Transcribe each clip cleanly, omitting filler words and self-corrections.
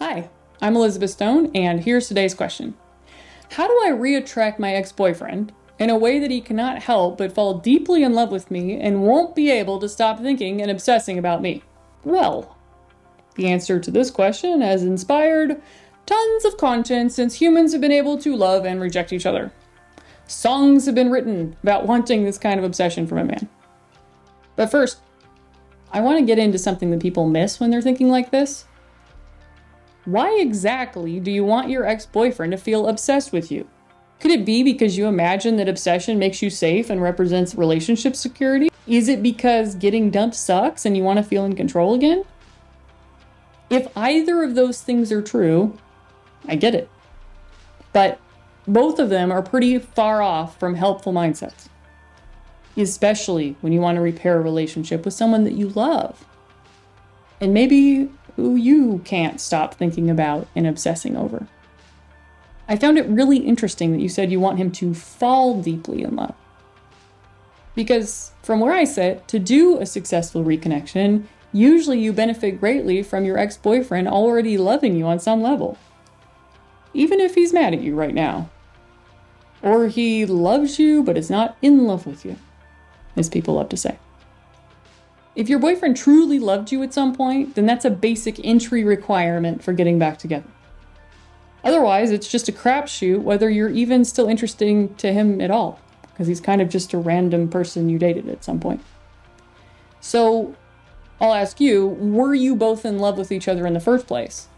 Hi, I'm Elizabeth Stone, and here's today's question. How do I reattract my ex-boyfriend in a way that he cannot help but fall deeply in love with me and won't be able to stop thinking and obsessing about me? Well, the answer to this question has inspired tons of content since humans have been able to love and reject each other. Songs have been written about wanting this kind of obsession from a man. But first, I want to get into something that people miss when they're thinking like this. Why exactly do you want your ex-boyfriend to feel obsessed with you? Could it be because you imagine that obsession makes you safe and represents relationship security? Is it because getting dumped sucks and you want to feel in control again? If either of those things are true, I get it. But both of them are pretty far off from helpful mindsets, especially when you want to repair a relationship with someone that you love, and maybe who you can't stop thinking about and obsessing over. I found it really interesting that you said you want him to fall deeply in love. Because from where I sit, to do a successful reconnection, usually you benefit greatly from your ex-boyfriend already loving you on some level. Even if he's mad at you right now. Or he loves you but is not in love with you, as people love to say. If your boyfriend truly loved you at some point, then that's a basic entry requirement for getting back together. Otherwise, it's just a crapshoot whether you're even still interesting to him at all, because he's kind of just a random person you dated at some point. So, I'll ask you, were you both in love with each other in the first place?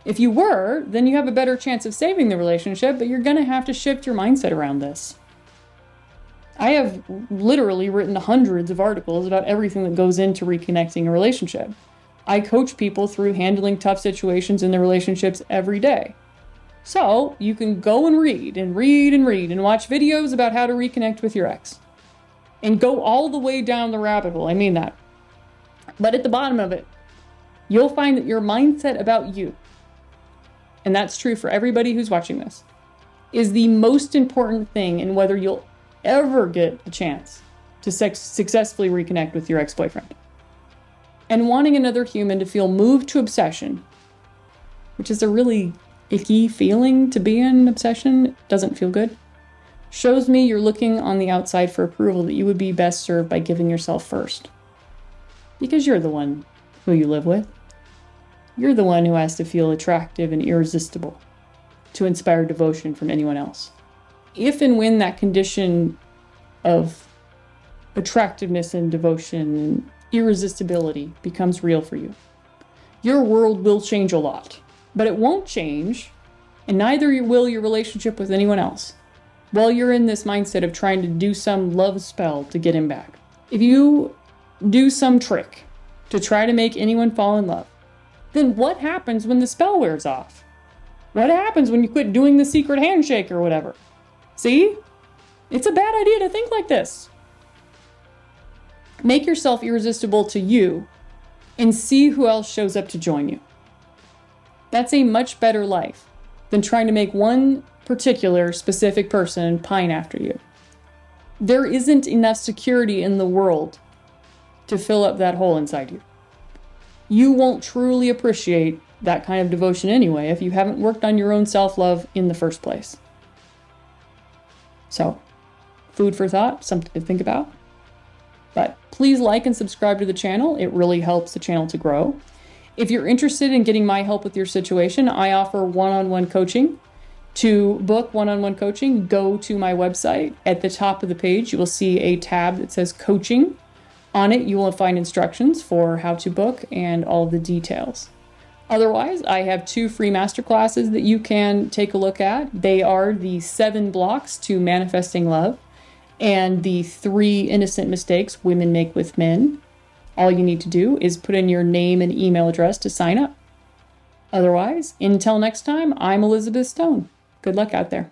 If you were, then you have a better chance of saving the relationship, but you're going to have to shift your mindset around this. I have literally written hundreds of articles about everything that goes into reconnecting a relationship. I coach people through handling tough situations in their relationships every day. So you can go and read and watch videos about how to reconnect with your ex. And go all the way down the rabbit hole, I mean that. But at the bottom of it, you'll find that your mindset about you, and that's true for everybody who's watching this, is the most important thing in whether you'll ever get a chance to successfully reconnect with your ex-boyfriend. And wanting another human to feel moved to obsession, which is a really icky feeling to be in. Obsession doesn't feel good, shows me you're looking on the outside for approval that you would be best served by giving yourself first. Because you're the one who you live with. You're the one who has to feel attractive and irresistible to inspire devotion from anyone else. If and when that condition of attractiveness and devotion and irresistibility becomes real for you, your world will change a lot. But it won't change, and neither will your relationship with anyone else, while you're in this mindset of trying to do some love spell to get him back. If you do some trick to try to make anyone fall in love, then what happens when the spell wears off? What happens when you quit doing the secret handshake or whatever? See? It's a bad idea to think like this. Make yourself irresistible to you and see who else shows up to join you. That's a much better life than trying to make one particular specific person pine after you. There isn't enough security in the world to fill up that hole inside you. You won't truly appreciate that kind of devotion anyway if you haven't worked on your own self-love in the first place. So, food for thought, something to think about. But please like and subscribe to the channel. It really helps the channel to grow. If you're interested in getting my help with your situation, I offer one-on-one coaching. To book one-on-one coaching, go to my website. At the top of the page, you will see a tab that says coaching. On it, you will find instructions for how to book and all the details. Otherwise, I have 2 free masterclasses that you can take a look at. They are the 7 blocks to manifesting love and the 3 innocent mistakes women make with men. All you need to do is put in your name and email address to sign up. Otherwise, until next time, I'm Elizabeth Stone. Good luck out there.